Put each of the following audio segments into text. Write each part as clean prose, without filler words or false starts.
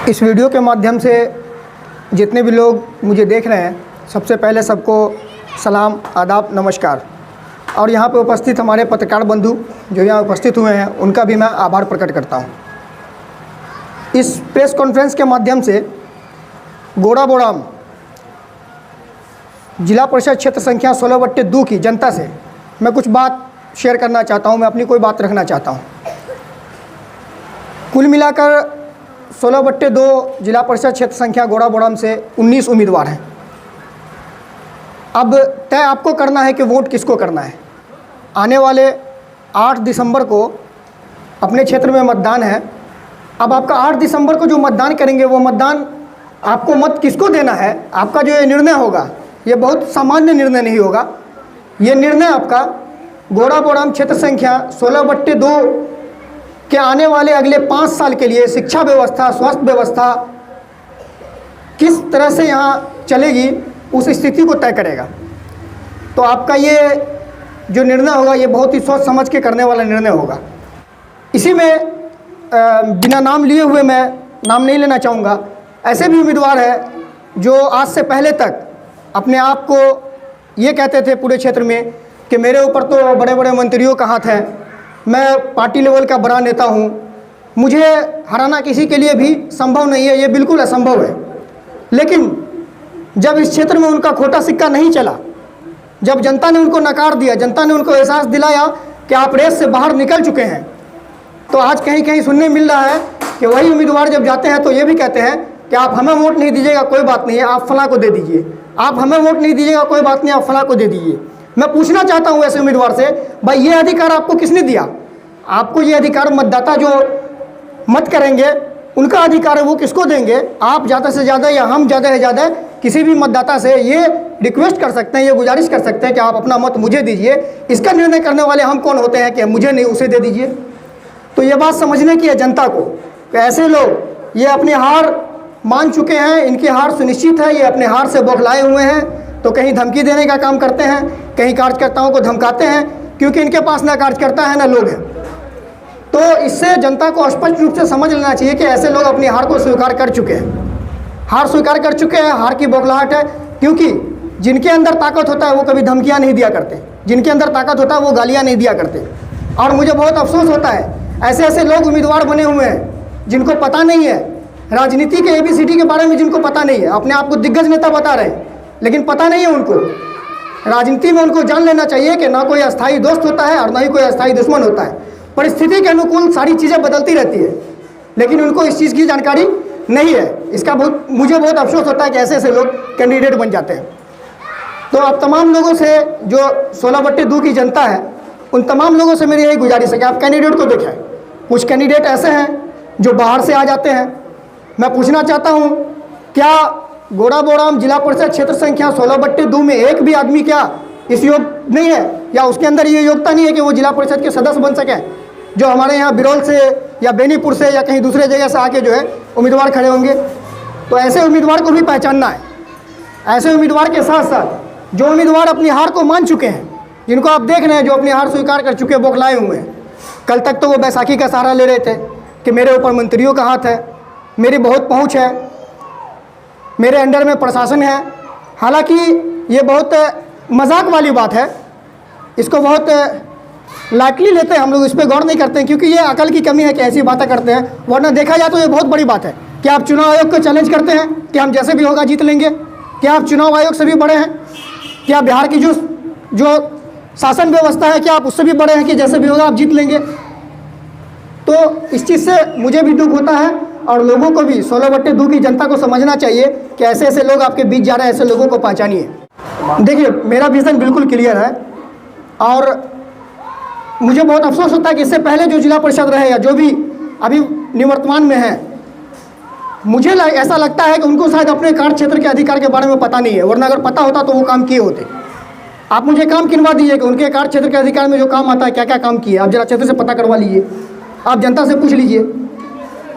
इस वीडियो के माध्यम से जितने भी लोग मुझे देख रहे हैं, सबसे पहले सबको सलाम, आदाब, नमस्कार। और यहाँ पे उपस्थित हमारे पत्रकार बंधु जो यहाँ उपस्थित हुए हैं, उनका भी मैं आभार प्रकट करता हूँ। इस प्रेस कॉन्फ्रेंस के माध्यम से गोड़ाबोड़ाम जिला परिषद क्षेत्र संख्या 16/2 की जनता से मैं कुछ बात शेयर करना चाहता हूँ, मैं अपनी कोई बात रखना चाहता हूँ। कुल मिलाकर 16/2 जिला परिषद क्षेत्र संख्या गोड़ाबोड़ाम से 19 उम्मीदवार हैं। अब तय आपको करना है कि वोट किसको करना है। आने वाले 8 दिसंबर को अपने क्षेत्र में मतदान है। अब आपका 8 दिसंबर को जो मतदान करेंगे, वो मतदान आपको मत किसको देना है, आपका जो ये निर्णय होगा, ये बहुत सामान्य निर्णय नहीं होगा। ये निर्णय आपका गोड़ाबोड़ाम क्षेत्र संख्या 16/2 के आने वाले अगले 5 साल के लिए शिक्षा व्यवस्था, स्वास्थ्य व्यवस्था किस तरह से यहाँ चलेगी, उस स्थिति को तय करेगा। तो आपका ये जो निर्णय होगा, ये बहुत ही सोच समझ के करने वाला निर्णय होगा। इसी में बिना नाम लिए हुए, मैं नाम नहीं लेना चाहूँगा, ऐसे भी उम्मीदवार हैं जो आज से पहले तक अपने आप को ये कहते थे पूरे क्षेत्र में कि मेरे ऊपर तो बड़े बड़े मंत्रियों का हाथ है, मैं पार्टी लेवल का बड़ा नेता हूँ, मुझे हराना किसी के लिए भी संभव नहीं है, ये बिल्कुल असंभव है। लेकिन जब इस क्षेत्र में उनका खोटा सिक्का नहीं चला, जब जनता ने उनको नकार दिया, जनता ने उनको एहसास दिलाया कि आप रेस से बाहर निकल चुके हैं, तो आज कहीं कहीं सुनने मिल रहा है कि वही उम्मीदवार जब जाते हैं तो ये भी कहते हैं कि आप हमें वोट नहीं दीजिएगा, कोई बात नहीं है, आप फलां को दे दीजिए, आप हमें वोट नहीं दीजिएगा, कोई बात नहीं, आप फलां को दे दीजिए। मैं पूछना चाहता हूँ ऐसे उम्मीदवार से, भाई ये अधिकार आपको किसने दिया? आपको ये अधिकार मतदाता जो मत करेंगे, उनका अधिकार है, वो किसको देंगे? आप ज़्यादा से ज़्यादा या हम ज़्यादा से ज़्यादा किसी भी मतदाता से ये रिक्वेस्ट कर सकते हैं, ये गुजारिश कर सकते हैं कि आप अपना मत मुझे दीजिए। इसका निर्णय करने वाले हम कौन होते हैं कि मुझे नहीं, उसे दे दीजिए? तो ये बात समझने की है जनता को कि ऐसे लोग ये अपनी हार मान चुके हैं, इनकी हार सुनिश्चित है, ये अपने हार से बौखलाए हुए हैं। तो कहीं धमकी देने का काम करते हैं, कहीं कार्यकर्ताओं को धमकाते हैं, क्योंकि इनके पास ना कार्यकर्ता है ना लोग हैं। तो इससे जनता को स्पष्ट रूप से समझ लेना चाहिए कि ऐसे लोग अपनी हार को स्वीकार कर चुके हैं, हार स्वीकार कर चुके हैं, हार की बौखलाहट है। क्योंकि जिनके अंदर ताकत होता है वो कभी धमकियाँ नहीं दिया करते, जिनके अंदर ताकत होता है वो गालियाँ नहीं दिया करते। और मुझे बहुत अफसोस होता है, ऐसे ऐसे लोग उम्मीदवार बने हुए हैं जिनको पता नहीं है राजनीति के ABCD के बारे में, जिनको पता नहीं है, अपने आप को दिग्गज नेता बता रहे हैं, लेकिन पता नहीं है उनको राजनीति में। उनको जान लेना चाहिए कि ना कोई अस्थायी दोस्त होता है और ना ही कोई अस्थायी दुश्मन होता है। परिस्थिति के अनुकूल सारी चीज़ें बदलती रहती है, लेकिन उनको इस चीज़ की जानकारी नहीं है। इसका मुझे बहुत अफसोस होता है कि ऐसे ऐसे लोग कैंडिडेट बन जाते हैं। तो अब तमाम लोगों से, जो 16/2 की जनता है, उन तमाम लोगों से मेरी यही गुजारिश है कि आप कैंडिडेट को देखें। कुछ कैंडिडेट ऐसे हैं जो बाहर से आ जाते हैं। मैं पूछना चाहता हूँ, क्या गोड़ाबोड़ाम जिला परिषद क्षेत्र संख्या 16/2 में एक भी आदमी क्या इस योग नहीं है, या उसके अंदर ये योग्यता नहीं है कि वो जिला परिषद के सदस्य बन सकें, जो हमारे यहाँ बिरौल से या बेनीपुर से या कहीं दूसरे जगह से आके जो है उम्मीदवार खड़े होंगे? तो ऐसे उम्मीदवार को भी पहचानना है। ऐसे उम्मीदवार के साथ साथ जो उम्मीदवार अपनी हार को मान चुके हैं, जिनको आप देख रहे हैं, जो अपनी हार स्वीकार कर चुके, बौखलाए हुए हैं। कल तक तो वो बैसाखी का सहारा ले रहे थे कि मेरे ऊपर मंत्रियों का हाथ है, मेरी बहुत पहुँच है, मेरे अंडर में प्रशासन है। हालांकि ये बहुत मजाक वाली बात है, इसको बहुत लाइटली लेते हैं हम लोग, इस पर गौर नहीं करते हैं, क्योंकि ये अकल की कमी है कि ऐसी बातें करते हैं। वरना देखा जाए तो ये बहुत बड़ी बात है कि आप चुनाव आयोग को चैलेंज करते हैं कि हम जैसे भी होगा जीत लेंगे। क्या आप चुनाव आयोग से भी बड़े हैं? क्या बिहार की जो शासन व्यवस्था है, क्या आप उससे भी बड़े हैं कि जैसे भी होगा आप जीत लेंगे? तो इस चीज़ से मुझे भी दुख होता है, और लोगों को भी, 16/2 की जनता को समझना चाहिए कि ऐसे ऐसे लोग आपके बीच जा रहे हैं, ऐसे लोगों को पहचानिए। देखिए, मेरा विज़न बिल्कुल क्लियर है, और मुझे बहुत अफसोस होता है कि इससे पहले जो जिला परिषद रहे या जो भी अभी निवर्तमान में है, मुझे ऐसा लगता है कि उनको शायद अपने कार्य क्षेत्र के अधिकार के बारे में पता नहीं है, वरना अगर पता होता तो वो काम किए होते। आप मुझे काम किनवा दीजिए कि उनके कार्य क्षेत्र के अधिकार में जो काम आता है, क्या क्या काम किए, आप जरा क्षेत्र से पता करवा लीजिए, आप जनता से पूछ लीजिए।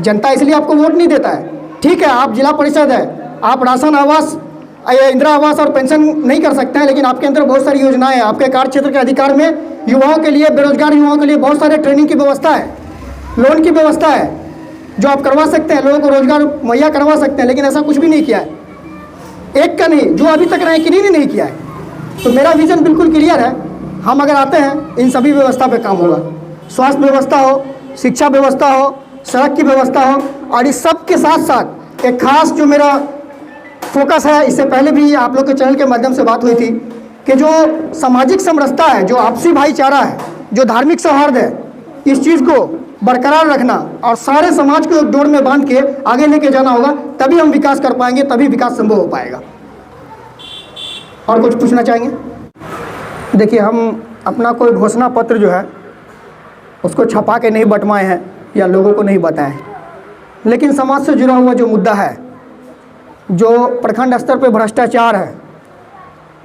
जनता इसलिए आपको वोट नहीं देता है। ठीक है, आप जिला परिषद है, आप राशन, आवास, इंदिरा आवास और पेंशन नहीं कर सकते हैं, लेकिन आपके अंदर बहुत सारी योजनाएं हैं। आपके कार्य क्षेत्र के अधिकार में युवाओं के लिए, बेरोजगार युवाओं के लिए बहुत सारे ट्रेनिंग की व्यवस्था है। लोन की व्यवस्था है जो आप करवा सकते हैं, लोगों को रोजगार मुहैया करवा सकते हैं, लेकिन ऐसा कुछ भी नहीं किया है। एक का नहीं, जो अभी तक रहे किन्हीं ने नहीं किया है। तो मेरा विज़न बिल्कुल क्लियर है। हम अगर आते हैं इन सभी व्यवस्था पे काम होगा। स्वास्थ्य व्यवस्था हो, शिक्षा व्यवस्था हो, सड़क की व्यवस्था हो, और इस सब के साथ साथ एक खास जो मेरा फोकस है, इससे पहले भी आप लोग के चैनल के माध्यम से बात हुई थी कि जो सामाजिक समरसता है, जो आपसी भाईचारा है, जो धार्मिक सौहार्द है, इस चीज़ को बरकरार रखना और सारे समाज को एक डोर में बांध के आगे लेके जाना होगा, तभी हम विकास कर पाएंगे, तभी विकास संभव हो पाएगा। और कुछ पूछना चाहेंगे? देखिए, हम अपना कोई घोषणा पत्र जो है उसको छपा के नहीं बंटवाए हैं या लोगों को नहीं बताएं, लेकिन समाज से जुड़ा हुआ जो मुद्दा है, जो प्रखंड स्तर पे भ्रष्टाचार है,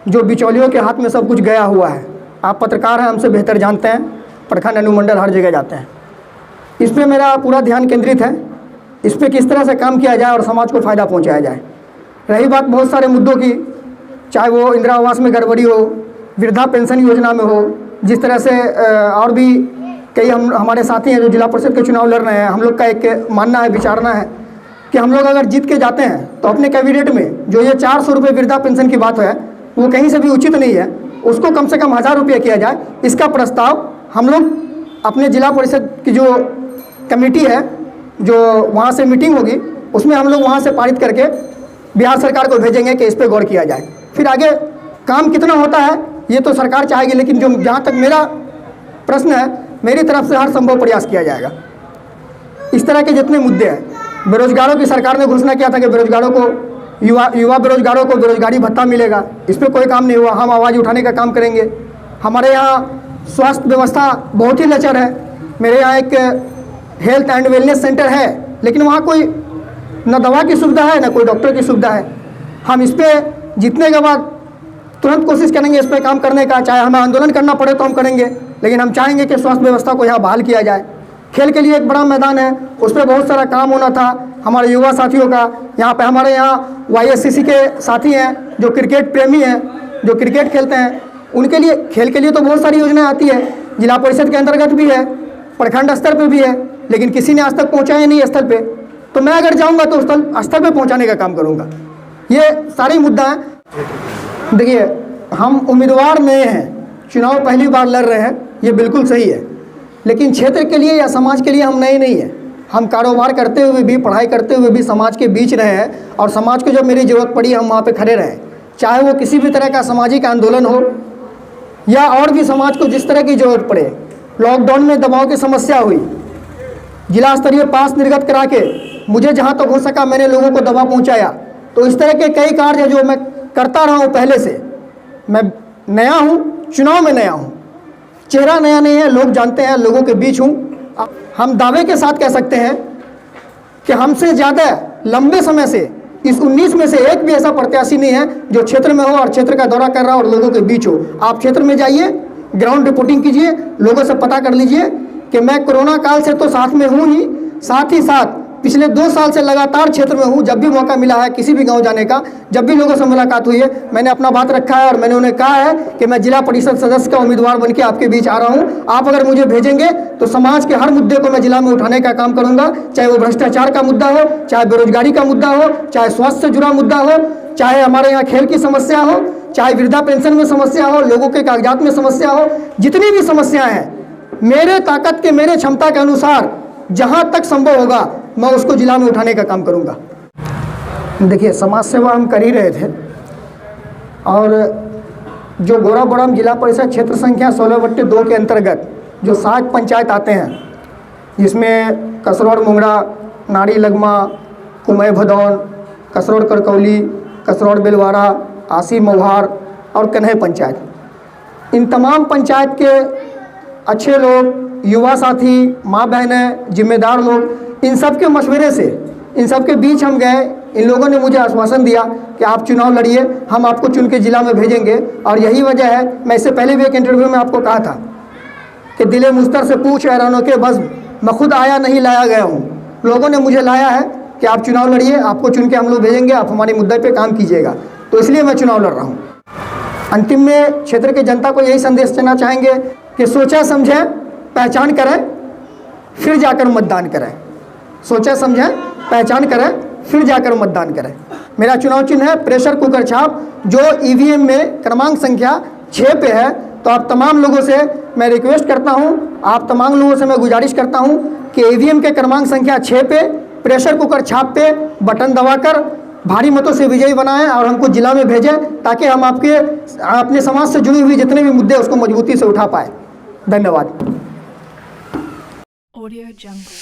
जो बिचौलियों के हाथ में सब कुछ गया हुआ है, आप पत्रकार हैं, हमसे बेहतर जानते हैं, प्रखंड अनुमंडल हर जगह जाते हैं। इस पर मेरा पूरा ध्यान केंद्रित है, इस पर किस तरह से काम किया जाए और समाज को फ़ायदा पहुंचाया जाए। रही बात बहुत सारे मुद्दों की, चाहे वो इंदिरा आवास में गड़बड़ी हो, वृद्धा पेंशन योजना में हो, जिस तरह से और भी कई हमारे साथी हैं जो जिला परिषद के चुनाव लड़ रहे हैं, हम लोग का एक मानना है, विचारना है कि हम लोग अगर जीत के जाते हैं तो अपने कैबिनेट में जो ये 400 रुपये वृद्धा पेंशन की बात है वो कहीं से भी उचित नहीं है, उसको कम से कम 1000 रुपये किया जाए। इसका प्रस्ताव हम लोग अपने जिला परिषद की जो कमेटी है, जो वहाँ से मीटिंग होगी, उसमें हम लोग वहाँ से पारित करके बिहार सरकार को भेजेंगे कि इस पर गौर किया जाए। फिर आगे काम कितना होता है ये तो सरकार चाहेगी, लेकिन जो जहाँ तक मेरा प्रश्न है, मेरी तरफ से हर संभव प्रयास किया जाएगा। इस तरह के जितने मुद्दे हैं, बेरोजगारों की सरकार ने घोषणा किया था कि बेरोजगारों को युवा बेरोजगारों को बेरोजगारी भत्ता मिलेगा, इस पर कोई काम नहीं हुआ। हम आवाज़ उठाने का काम करेंगे। हमारे यहाँ स्वास्थ्य व्यवस्था बहुत ही लचर है। मेरे यहाँ एक हेल्थ एंड वेलनेस सेंटर है, लेकिन वहाँ कोई न दवा की सुविधा है न कोई डॉक्टर की सुविधा है। हम इस पर जीतने के बाद तुरंत कोशिश करेंगे इस पर काम करने का, चाहे हमें आंदोलन करना पड़े तो हम करेंगे, लेकिन हम चाहेंगे कि स्वास्थ्य व्यवस्था को यहाँ बहाल किया जाए। खेल के लिए एक बड़ा मैदान है, उस पर बहुत सारा काम होना था हमारे युवा साथियों का। यहाँ पे हमारे यहाँ YSCC के साथी हैं जो क्रिकेट प्रेमी हैं, जो क्रिकेट खेलते हैं, उनके लिए खेल के लिए तो बहुत सारी योजनाएं आती है, जिला परिषद के अंतर्गत भी है, प्रखंड स्तर पर भी है, लेकिन किसी ने आज तक पहुँचाया नहीं स्थल पर। तो मैं अगर जाऊँगा तो स्थल पर पहुँचाने का काम करूँगा। ये सारी मुद्दा है। देखिए, हम उम्मीदवार नए हैं, चुनाव पहली बार लड़ रहे हैं, ये बिल्कुल सही है, लेकिन क्षेत्र के लिए या समाज के लिए हम नए नहीं हैं। हम कारोबार करते हुए भी, पढ़ाई करते हुए भी समाज के बीच रहे हैं, और समाज को जब मेरी ज़रूरत पड़ी हम वहाँ पे खड़े रहे, चाहे वो किसी भी तरह का सामाजिक आंदोलन हो या और भी समाज को जिस तरह की ज़रूरत पड़े। लॉकडाउन में दवाओं की समस्या हुई, जिला स्तरीय पास निर्गत करा के मुझे जहाँ तक हो सका मैंने लोगों को दवा पहुँचाया। तो इस तरह के कई कार्य जो मैं करता रहा हूँ पहले से। मैं नया हूँ, चुनाव में नया हूँ, चेहरा नया नहीं है, लोग जानते हैं, लोगों के बीच हूँ। हम दावे के साथ कह सकते हैं कि हमसे ज़्यादा लंबे समय से इस 19 में से एक भी ऐसा प्रत्याशी नहीं है जो क्षेत्र में हो और क्षेत्र का दौरा कर रहा हो और लोगों के बीच हो। आप क्षेत्र में जाइए, ग्राउंड रिपोर्टिंग कीजिए, लोगों से पता कर लीजिए कि मैं कोरोना काल से तो साथ में हूँ ही, साथ ही साथ पिछले 2 साल से लगातार क्षेत्र में हूँ। जब भी मौका मिला है किसी भी गांव जाने का, जब भी लोगों से मुलाकात हुई है, मैंने अपना बात रखा है और मैंने उन्हें कहा है कि मैं जिला परिषद सदस्य का उम्मीदवार बनकर आपके बीच आ रहा हूँ। आप अगर मुझे भेजेंगे तो समाज के हर मुद्दे को मैं जिला में उठाने का काम करूँगा, चाहे वो भ्रष्टाचार का मुद्दा हो, चाहे बेरोजगारी का मुद्दा हो, चाहे स्वास्थ्य से जुड़ा मुद्दा हो, चाहे हमारे यहाँ खेल की समस्या हो, चाहे वृद्धा पेंशन में समस्या हो, लोगों के कागजात में समस्या हो, जितनी भी समस्याएँ हैं, मेरे ताकत के, मेरे क्षमता के अनुसार जहाँ तक संभव होगा मैं उसको जिला में उठाने का काम करूँगा। देखिए, समाज सेवा हम कर ही रहे थे, और जो गोराबोड़म जिला परिषद क्षेत्र संख्या 16/2 के अंतर्गत जो 7 पंचायत आते हैं, जिसमें कसरौड़ मुंगरा, नाड़ी लगमा, कुमय भदौन, कसरौड़ करकौली, कसरौड़ बेलवाड़ा, आसी मौहार और कन्हे पंचायत, इन तमाम पंचायत के अच्छे लोग, युवा साथी, माँ बहनें, जिम्मेदार लोग, इन सब के मशवरे से, इन सब के बीच हम गए। इन लोगों ने मुझे आश्वासन दिया कि आप चुनाव लड़िए, हम आपको चुन के जिला में भेजेंगे। और यही वजह है, मैं इससे पहले भी एक इंटरव्यू में आपको कहा था कि दिले मुस्तर से पूछ हैरानों के बस, मैं खुद आया नहीं लाया गया हूँ। लोगों ने मुझे लाया है कि आप चुनाव लड़िए, आपको चुन के हम लोग भेजेंगे, आप हमारे मुद्दे पर काम कीजिएगा। तो इसलिए मैं चुनाव लड़ रहा हूँ। अंतिम में क्षेत्र के जनता को यही संदेश देना चाहेंगे कि सोचा समझें, पहचान करें फिर जाकर मतदान करें। सोचें समझें, पहचान करें, फिर जाकर मतदान करें। मेरा चुनाव चिन्ह है प्रेशर कुकर छाप, जो ईवीएम में क्रमांक संख्या 6 पे है। तो आप तमाम लोगों से मैं रिक्वेस्ट करता हूं, आप तमाम लोगों से मैं गुजारिश करता हूं कि ईवीएम के क्रमांक संख्या 6 पे प्रेशर कुकर छाप पे बटन दबाकर भारी मतों से विजयी बनाएं और हमको जिला में भेजें, ताकि हम अपने समाज से जुड़ी हुई जितने भी मुद्दे उसको मजबूती से उठा पाए। धन्यवाद। Audio Jungle।